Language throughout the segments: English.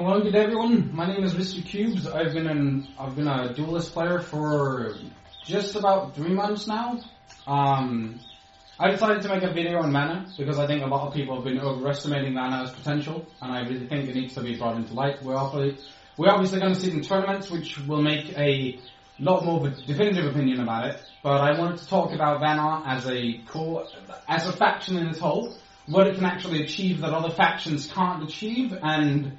Hello, good day everyone. My name is Mr. Cubez. I've been a Duelyst player for just about 3 months now. I decided to make a video on Vanar because I think a lot of people have been overestimating Vanar's potential, and I really think it needs to be brought into light. We're obviously going to see it in tournaments, which will make a lot more of a definitive opinion about it. But I wanted to talk about Vanar as a faction in its whole, what it can actually achieve that other factions can't achieve, and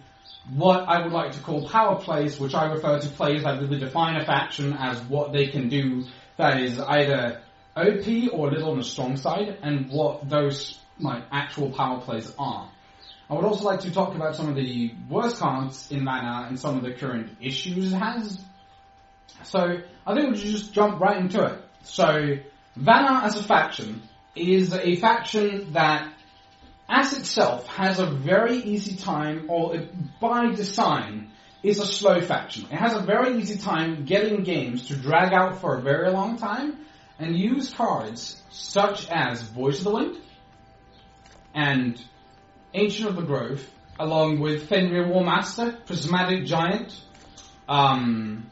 what I would like to call power plays, which I refer to plays that really define a faction as what they can do that is either OP or a little on the strong side, and what those actual power plays are. I would also like to talk about some of the worst cards in Vanar and some of the current issues it has. So I think we should just jump right into it. So Vanar as a faction is a faction that as itself has a very easy time, or by design is a slow faction. It has a very easy time getting games to drag out for a very long time and use cards such as Voice of the Wind and Ancient of the Grove, along with Fenrir Warmaster, Prismatic Giant, all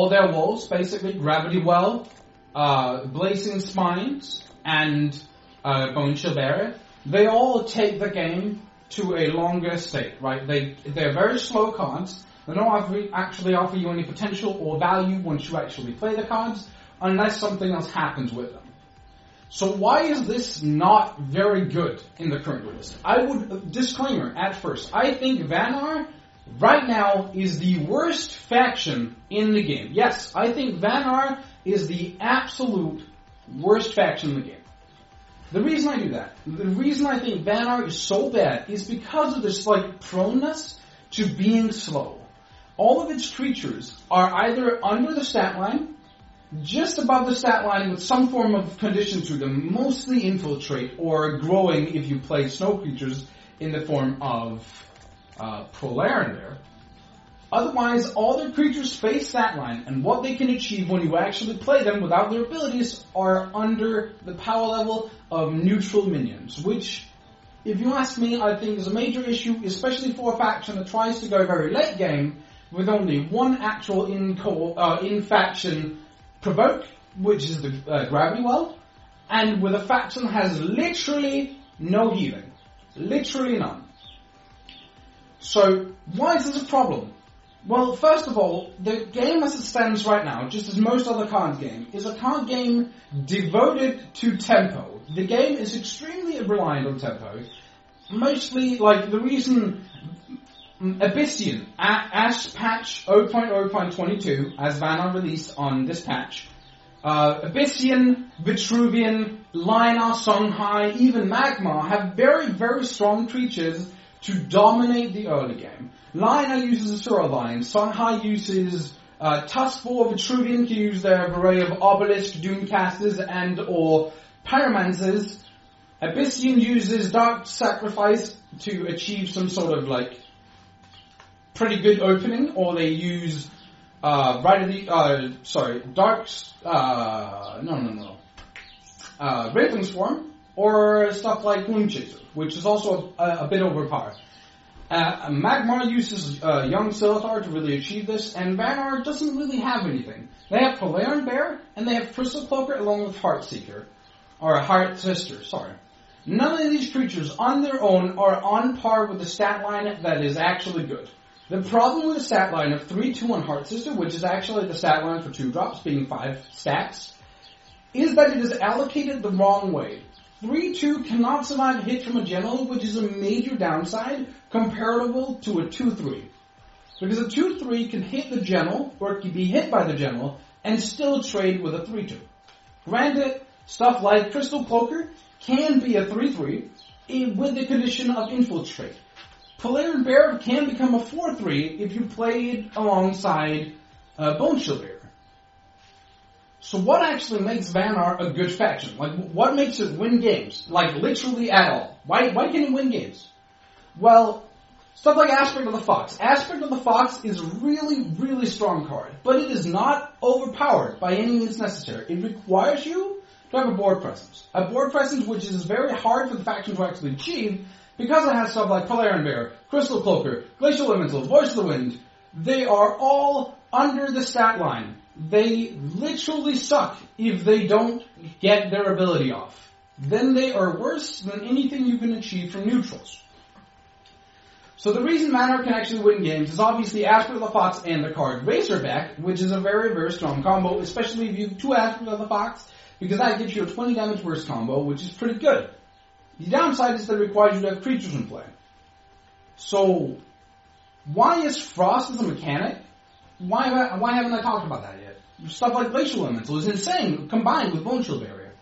their walls, basically, Gravity Well, Blazing Spines, and Bone Chill Barrier. They all take the game to a longer state, right? They're very slow cards. They don't actually offer you any potential or value once you actually play the cards, unless something else happens with them. So why is this not very good in the current list? Disclaimer at first, I think Vanar right now is the worst faction in the game. Yes, I think Vanar is the absolute worst faction in the game. The reason I do that, the reason I think Vanar is so bad is because of this proneness to being slow. All of its creatures are either under the stat line, just above the stat line with some form of condition to them, mostly infiltrate or growing if you play snow creatures in the form of Prolarin there. Otherwise, all their creatures face stat line, and what they can achieve when you actually play them without their abilities are under the power level of neutral minions, which, if you ask me, I think is a major issue, especially for a faction that tries to go very late game with only one actual in-faction provoke, which is the Gravity Well, and with a faction that has literally no healing. Literally none. So, why is this a problem? Well, first of all, the game as it stands right now, just as most other card game, is a card game devoted to tempo. The game is extremely reliant on tempo. Mostly, the reason Abyssian, as patch 0.0.22, as Vanar released on this patch, Abyssian, Vitruvian, Linar, Songhai, even Magmar have very, very strong creatures to dominate the early game. Linar uses Asura Vine, Songhai uses Tuskful, Vitruvian can use their array of Obelisk, Doomcasters, and or Pyromancers. Abyssian uses Dark Sacrifice to achieve some sort of pretty good opening, or they use Raven Swarm, or stuff like Gloom Chaser, which is also a bit overpowered. Magmar uses Young Silithar to really achieve this, and Vanar doesn't really have anything. They have Prolarin Bear, and they have Crystal Cloaker along with Heartseeker, or Heart Sister, sorry. None of these creatures on their own are on par with the stat line that is actually good. The problem with the stat line of 3-2 on Heart Sister, which is actually the stat line for 2-drops, being 5 stacks, is that it is allocated the wrong way. 3-2 cannot survive a hit from a general, which is a major downside comparable to a 2-3. Because a 2-3 can hit the general, or it can be hit by the general, and still trade with a 3-2. Granted, stuff like Crystal Cloaker can be a 3-3 with the condition of infiltrate. Prolarin Bear can become a 4-3 if you play it alongside Bone Chill Barrier. So what actually makes Vanar a good faction? What makes it win games? Literally at all. Why can it win games? Well, stuff like Aspect of the Fox. Aspect of the Fox is a really, really strong card, but it is not overpowered by any means necessary. It requires you to have a board presence. A board presence which is very hard for the faction to actually achieve, Because it has stuff like Polaran Bear, Crystal Cloaker, Glacial Elemental, Voice of the Wind, they are all under the stat line. They literally suck if they don't get their ability off. Then they are worse than anything you can achieve from neutrals. So the reason Vanar can actually win games is obviously Aspect of the Fox and the card Razorback, which is a very, very strong combo, especially if you have 2 Aspect of the Fox, because that gives you a 20 damage burst combo, which is pretty good. The downside is that it requires you to have creatures in play. So, why is Frost as a mechanic? Why haven't I talked about that yet? Stuff like Glacial Elemental is insane, combined with Bone Shield Barrier.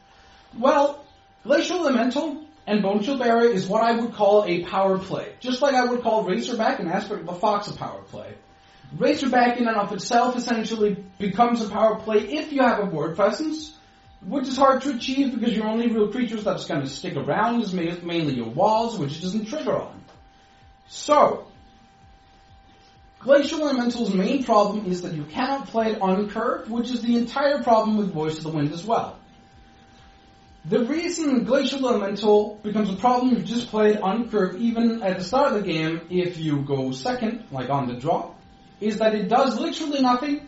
Well, Glacial Elemental and Bone Shield Barrier is what I would call a power play. Just like I would call Razorback and Aspect of the Fox a power play. Razorback in and of itself essentially becomes a power play if you have a board presence, which is hard to achieve because your only real creatures that's going to stick around is mainly your walls, which it doesn't trigger on. So, Glacial Elemental's main problem is that you cannot play it on curve, which is the entire problem with Voice of the Wind as well. The reason Glacial Elemental becomes a problem if you just play it on curve, even at the start of the game, if you go second, like on the draw, is that it does literally nothing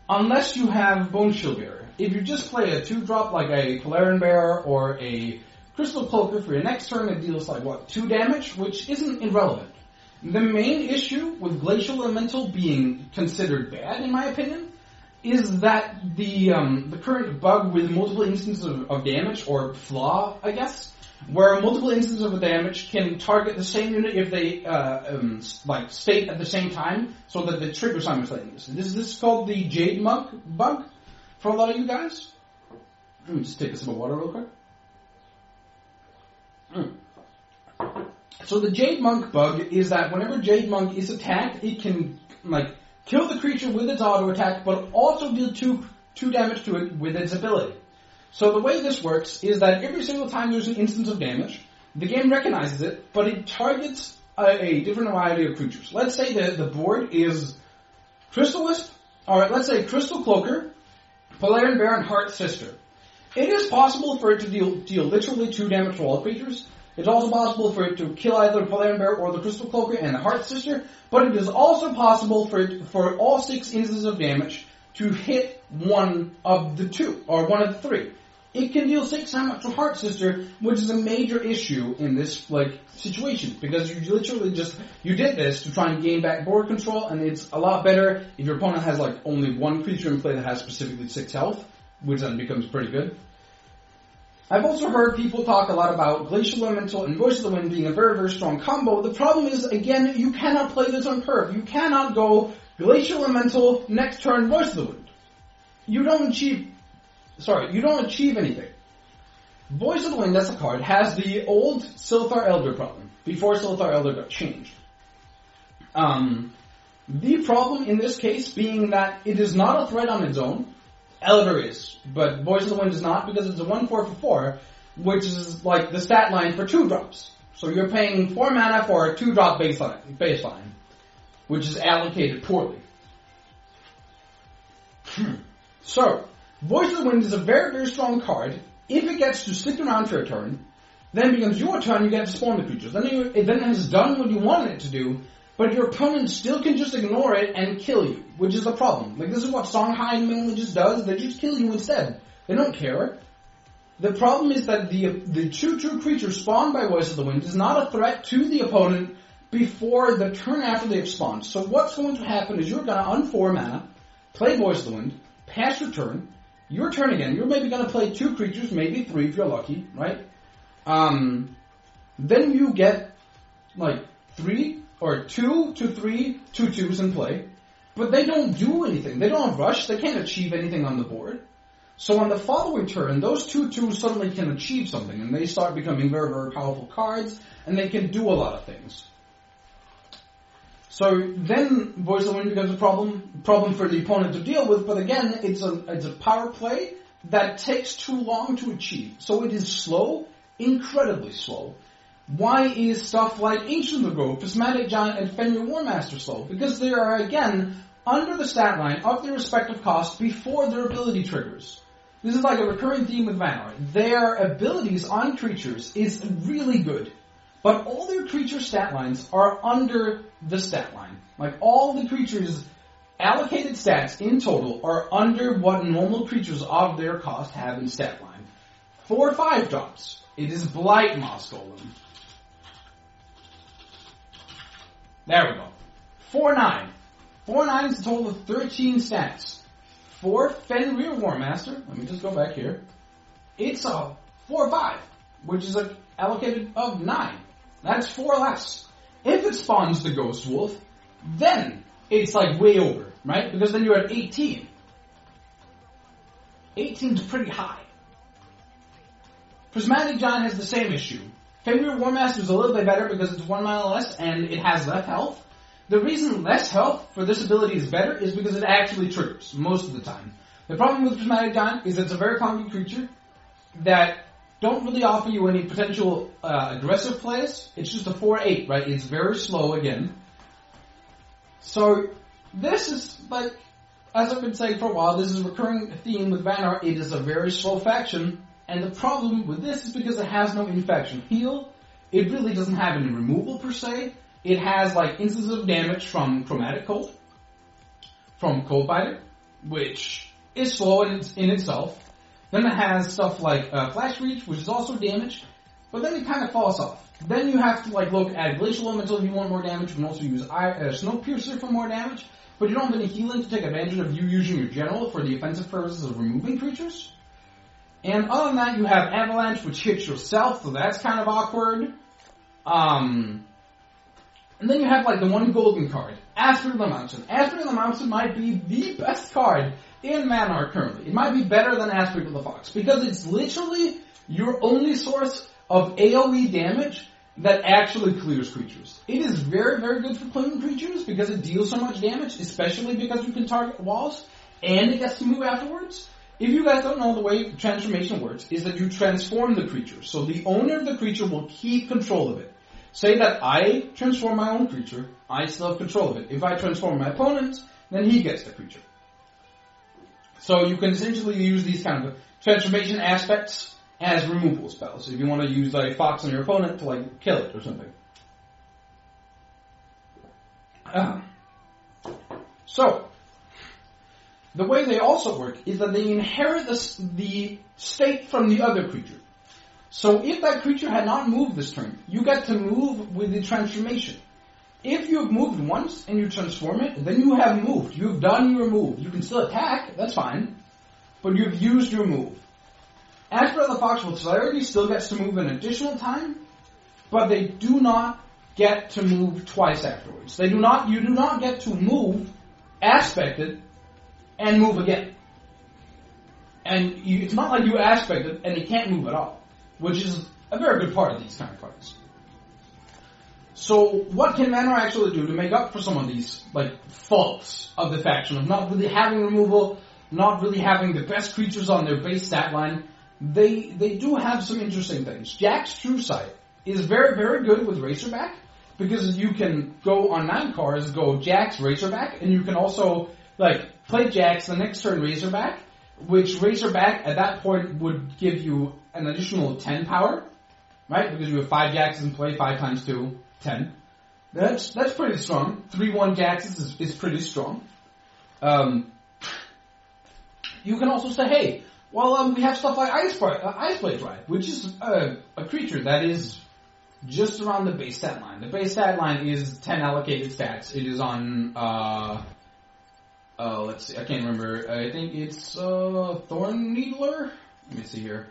unless you have Bone Shield Barrier. If you just play a 2-drop like a Polaran Bear or a Crystal Cloaker for your next turn, it deals like, 2 damage, which isn't irrelevant. The main issue with Glacial Elemental being considered bad, in my opinion, is that the current bug with multiple instances of damage, or flaw, I guess, where multiple instances of damage can target the same unit if they state at the same time, so that they trigger simultaneously. This is called the Jade Monk bug for a lot of you guys. Let me just take a sip of water real quick. So the Jade Monk bug is that whenever Jade Monk is attacked, it can kill the creature with its auto attack, but also deal 2 damage to it with its ability. So the way this works is that every single time there's an instance of damage, the game recognizes it, but it targets a different variety of creatures. Let's say that the board is Duelyst, or let's say Crystal Cloaker, Polaran Bear, and Heart Sister. It is possible for it to deal literally 2 damage to all creatures. It's also possible for it to kill either the Polaran Bear or the Crystal Cloaker and the Heart Sister, but it is also possible for all 6 instances of damage to hit one of the 2, or one of the 3. It can deal 6 damage to Heart Sister, which is a major issue in this situation, because you literally you did this to try and gain back board control, and it's a lot better if your opponent has only 1 creature in play that has specifically 6 health, which then becomes pretty good. I've also heard people talk a lot about Glacial Elemental and Voice of the Wind being a very, very strong combo. The problem is, again, you cannot play this on curve. You cannot go Glacial Elemental, next turn Voice of the Wind. You don't achieve anything. Voice of the Wind, as a card, has the old Silthar Elder problem, before Silthar Elder got changed. The problem in this case being that it is not a threat on its own. Elder is, but Voice of the Wind is not, because it's a 1/4 for 4, which is the stat line for 2-drops. So you're paying 4 mana for a 2-drop baseline, which is allocated poorly. So, Voice of the Wind is a very, very strong card. If it gets to stick around for a turn, then it becomes your turn, you get to spawn the creatures. Then it has done what you wanted it to do, but your opponent still can just ignore it and kill you, which is a problem. This is what Songhai mainly just does. They just kill you instead. They don't care. The problem is that the 2/2 creature spawned by Voice of the Wind is not a threat to the opponent before the turn after they've spawned. So what's going to happen is you're going to un-4 mana, play Voice of the Wind, pass your turn again. You're maybe going to play 2 creatures, maybe 3 if you're lucky, right? Then you get 3 or 2 to 3 2/2s in play, but they don't do anything. They don't have rush. They can't achieve anything on the board. So on the following turn, those 2/2s suddenly can achieve something, and they start becoming very, very powerful cards, and they can do a lot of things. So then Voice of the Wind becomes a problem for the opponent to deal with, but again, it's a power play that takes too long to achieve. So it is slow, incredibly slow. Why is stuff like Ancient of the Grove, Prismatic Giant, and Fenrir Warmaster slow? Because they are, again, under the stat line of their respective costs before their ability triggers. This is like a recurring theme with Vanar. Their abilities on creatures is really good. but all their creature stat lines are under the stat line. Like, all the creatures' allocated stats in total are under what normal creatures of their cost have in stat line. 4 5-drops. It is Blight Moss Golem. There we go. 4/9. 4/9 is a total of 13 stats. For Fenrir Warmaster, let me just go back here. It's a 4/5, which is allocated of 9. That's 4 less. If it spawns the Ghost Wolf, then it's like way over, right? Because then you're at 18. 18 is pretty high. Prismatic Giant has the same issue. Fenrir Warmaster is a little bit better because it's 1 mana less and it has less health. The reason less health for this ability is better is because it actually triggers most of the time. The problem with Prismatic Giant is it's a very clunky creature that don't really offer you any potential aggressive plays. It's just a 4/8, right? It's very slow again. So this is, like, as I've been saying for a while, this is a recurring theme with Vanar. It is a very slow faction, and the problem with this is because it has no infection heal. It really doesn't have any removal per se. It has, like, instances of damage from Chromatic Cold, from Coldbiter, which is slow in itself. Then it has stuff like Flash Reach, which is also damage, but then it kind of falls off. Then you have to, like, look at Glacial Elemental if you want more damage. You can also use Snowpiercer for more damage, but you don't have any healing to take advantage of you using your General for the offensive purposes of removing creatures. And other than that, you have Avalanche, which hits yourself, so that's kind of awkward. And then you have, like, the one golden card, Aspect of the Mountain. Aspect of the Mountain might be the best card in Vanar currently. It might be better than Aspect of the Fox, because it's literally your only source of AoE damage that actually clears creatures. It is very, very good for clearing creatures, because it deals so much damage, especially because you can target walls, and it gets to move afterwards. If you guys don't know, the way transformation works is that you transform the creature. So the owner of the creature will keep control of it. Say that I transform my own creature, I still have control of it. If I transform my opponent, then he gets the creature. So you can essentially use these kind of transformation aspects as removal spells. If you want to use, like, Fox on your opponent to, like, kill it or something. So, the way they also work is that they inherit the state from the other creature. So if that creature had not moved this turn, you get to move with the transformation. If you've moved once and you transform it, then you have moved. You've done your move. You can still attack, that's fine, but you've used your move. Aspect of the Fox with Celerity still gets to move an additional time, but they do not get to move twice afterwards. You do not get to move Aspected and move again. And it's not like you Aspected and it can't move at all, which is a very good part of these kind of cards. So what can Vanar actually do to make up for some of these, like, faults of the faction of not really having removal, not really having the best creatures on their base stat line? They do have some interesting things. Jack's True Sight is very, very good with Razorback, because you can go on 9 cards, go Jack's Razorback, and you can also, like, play Jack's the next turn Razorback, which Razorback at that point would give you an additional 10 power, right? Because you have 5 Jacks in play, 5 times 2, 10. That's pretty strong. 3/1 Jacks is pretty strong. You can also say, hey, well, we have stuff like Iceblade Drive, which is a creature that is just around the base stat line. The base stat line is 10 allocated stats. It is on, let's see, I can't remember. I think it's Thorn Needler? Let me see here.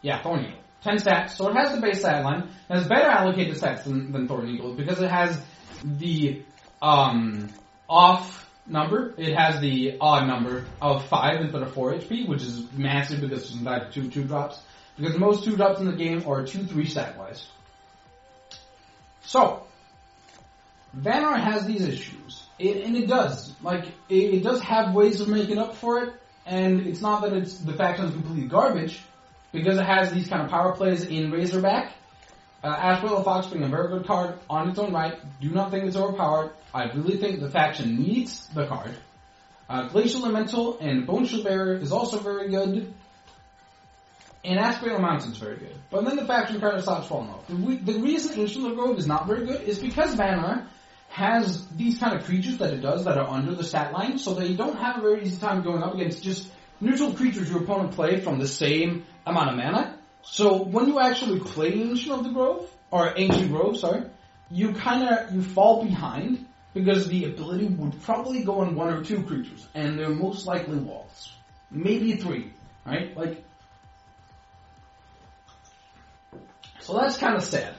Yeah, Thorn Needle. 10 stats. So it has the base stat line. It has better allocated stats than Thorn Needle because it has the off number. It has the odd number of 5 instead of 4 HP, which is massive because it's not 2 2-drops. Because most 2-drops in the game are 2-3 stat-wise. So, Vanar has these issues. And it does. Like, it does have ways of making up for it. And it's not that the faction is completely garbage, because it has these kind of power plays in Razorback. Aspect of the Fox being a very good card on its own right. Do not think it's overpowered. I really think the faction needs the card. Glacial Elemental and Bone Shield Bearer is also very good. in Asphodel Mountain is very good. But then the faction kind of starts falling off. The reason Ancient Grove is not very good is because Vanar has these kind of creatures that it does that are under the stat line, so that you don't have a very easy time going up against just neutral creatures your opponent play from the same amount of mana. So when you actually play Ancient Grove, sorry, you fall behind because the ability would probably go on 1 or 2 creatures, and they're most likely walls. Maybe 3, right? So that's kind of sad.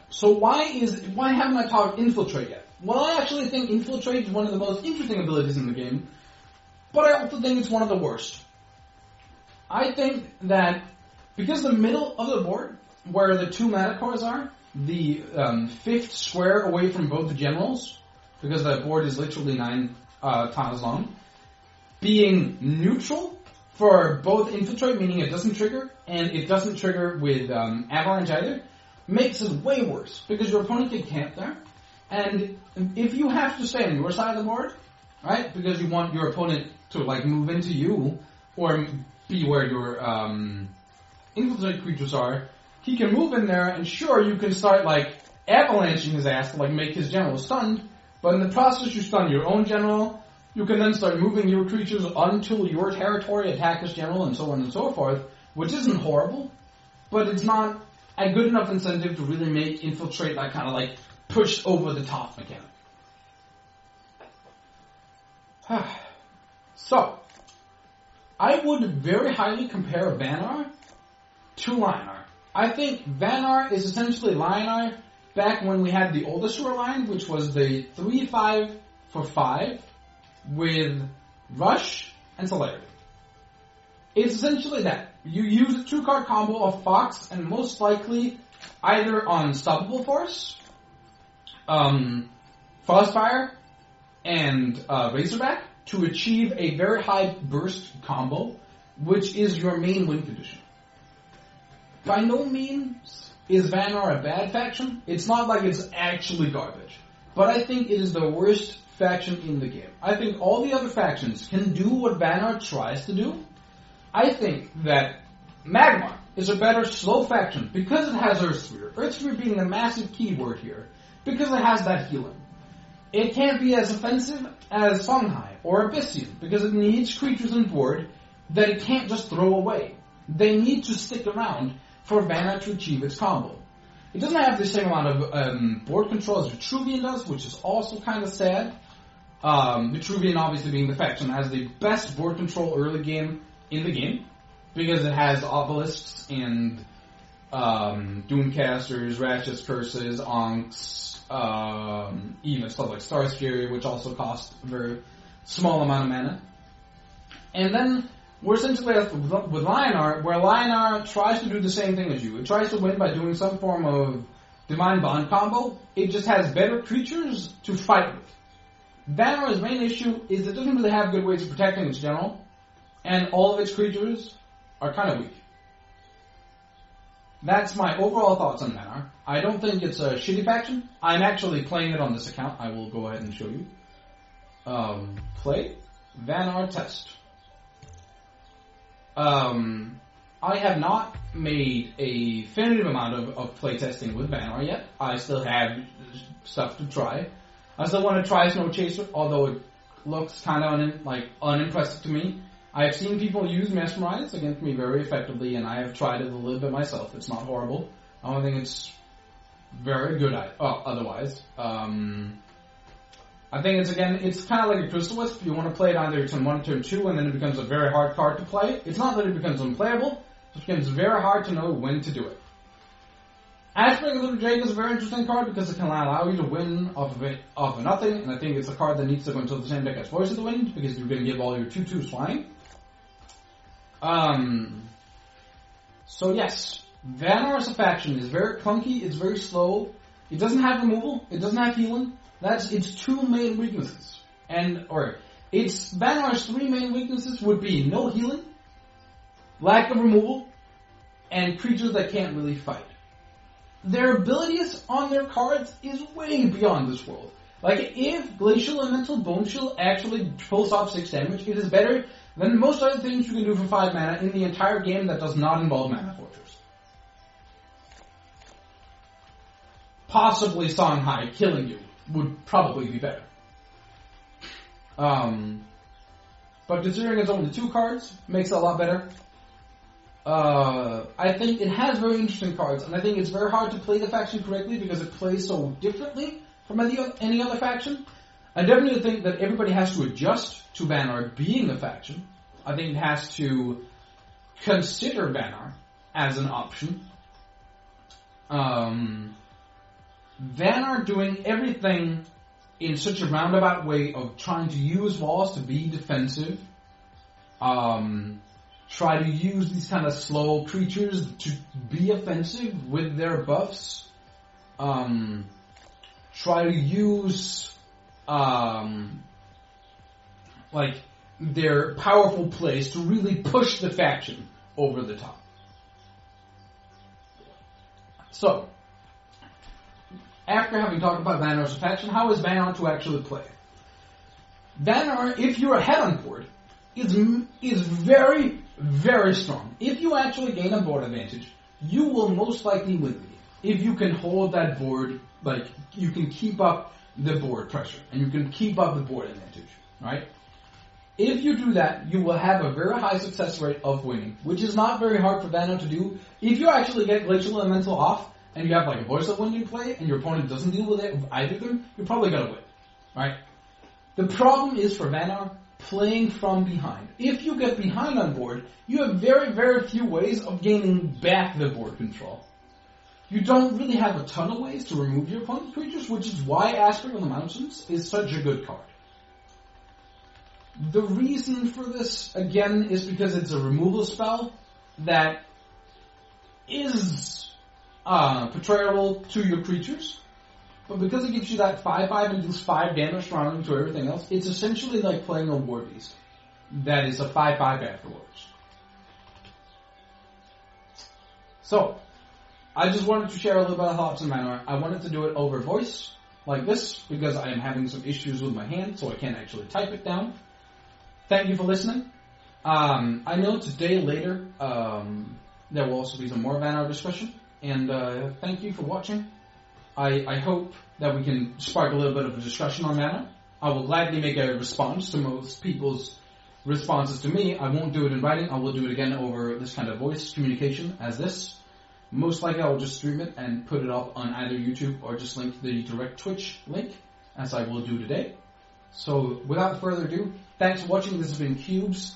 So why haven't I talked Infiltrate yet? Well, I actually think Infiltrate is one of the most interesting abilities in the game, but I also think it's one of the worst. I think that because the middle of the board, where the 2 mana cores are, the 5th square away from both the generals, because the board is literally 9 tiles long, being neutral for both Infiltrate, meaning it doesn't trigger, and it doesn't trigger with Avalanche either, makes it way worse, because your opponent can camp there, and if you have to stay on your side of the board, right, because you want your opponent to move into you, or be where your Infiltrate creatures are, he can move in there, and sure, you can start avalanching his ass to make his general stunned, but in the process you stun your own general. You can then start moving your creatures onto your territory, attack his general, and so on and so forth, which isn't horrible, but it's not a good enough incentive to really make Infiltrate that kind of pushed over the top mechanic. So, I would very highly compare Vanar to Lionar. I think Vanar is essentially Lionar back when we had the oldest line, which was the 3/5 for 5 with Rush and Celerity. It's essentially that. You use a 2-card combo of Fox and most likely either Unstoppable Force, Frostfire, and Razorback to achieve a very high burst combo, which is your main win condition. By no means is Vanar a bad faction. It's not like it's actually garbage. But I think it is the worst faction in the game. I think all the other factions can do what Vanar tries to do. I think that Magmar is a better slow faction because it has Earthsphere. Earthsphere being the massive keyword here, because it has that healing. It can't be as offensive as Songhai or Abyssian because it needs creatures on board that it can't just throw away. They need to stick around for Vanar to achieve its combo. It doesn't have the same amount of board control as Vitruvian does, which is also kind of sad. Vitruvian obviously being the faction that has the best board control early game in the game, because it has obelisks and Doomcasters, Ratchet's Curses, Onks, even stuff like Star's Fury, which also cost a very small amount of mana. And then we're essentially left with Lionar, where Lionar tries to do the same thing as you. It tries to win by doing some form of Divine Bond combo. It just has better creatures to fight with. Vanar's main issue is it doesn't really have good ways of protecting its general, and all of its creatures are kind of weak. That's my overall thoughts on Vanar. I don't think it's a shitty faction. I'm actually playing it on this account. I will go ahead and show you. Play Vanar test. I have not made a definitive amount of playtesting with Vanar yet. I still have stuff to try. I still want to try Snow Chaser, although it looks kind of unimpressive to me. I have seen people use Mesmerize against me very effectively, and I have tried it a little bit myself. It's not horrible. I don't think it's very good otherwise. I think it's kind of like a Crystal Wisp. You want to play it either turn 1 or turn 2, and then it becomes a very hard card to play. It's not that it becomes unplayable, it becomes very hard to know when to do it. Aspering Little Drake is a very interesting card because it can allow you to win off of nothing, and I think it's a card that needs to go into the same deck as Voice of the Wind, because you're going to give all your 2/2s flying. So yes, Vanar as a faction is very clunky, it's very slow, it doesn't have removal, it doesn't have healing. That's its 2 main weaknesses. Vanar's 3 main weaknesses would be no healing, lack of removal, and creatures that can't really fight. Their abilities on their cards is way beyond this world. If Glacial Elemental Bone Shield actually pulls off 6 damage, it is better than most other things you can do for 5 mana in the entire game that does not involve Mana Fortress. Possibly Songhai killing you would probably be better. But considering it's only 2 cards, makes it a lot better. I think it has very interesting cards, and I think it's very hard to play the faction correctly because it plays so differently from any other faction. I definitely think that everybody has to adjust to Vanar being a faction. I think it has to consider Vanar as an option. Vanar doing everything in such a roundabout way of trying to use walls to be defensive, try to use these kind of slow creatures to be offensive with their buffs, try to use like their powerful plays to really push the faction over the top. So, after having talked about Vanar as a faction, how is Vanar to actually play? Vanar, if you're ahead on board, is very, very strong. If you actually gain a board advantage, you will most likely win the game. If you can hold that board, like, you can keep up the board pressure, and you can keep up the board advantage, right? If you do that, you will have a very high success rate of winning, which is not very hard for Vanar to do. If you actually get Glacial Elemental off, and you have like a Voice of Wind in play, and your opponent doesn't deal with it, with either of them, you're probably going to win, right? The problem is for Vanar, playing from behind. If you get behind on board, you have very, very few ways of gaining back the board control. You don't really have a ton of ways to remove your opponent's creatures, which is why Aspect of the Mountains is such a good card. The reason for this, again, is because it's a removal spell that is portrayable to your creatures, but because it gives you that 5/5 and deals 5 damage surrounding to everything else, it's essentially like playing a War Beast that is a 5/5 afterwards. So, I just wanted to share a little bit of thoughts on Vanar. I wanted to do it over voice, like this, because I am having some issues with my hand, so I can't actually type it down. Thank you for listening. I know today later, there will also be some more Vanar discussion, and thank you for watching. I hope that we can spark a little bit of a discussion on Vanar. I will gladly make a response to most people's responses to me. I won't do it in writing. I will do it again over this kind of voice communication as this. Most likely I will just stream it and put it up on either YouTube or just link the direct Twitch link, as I will do today. So, without further ado, thanks for watching. This has been Cubez.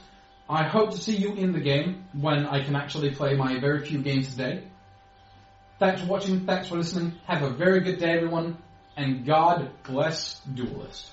I hope to see you in the game when I can actually play my very few games today. Thanks for watching, thanks for listening. Have a very good day, everyone, and God bless Duelyst.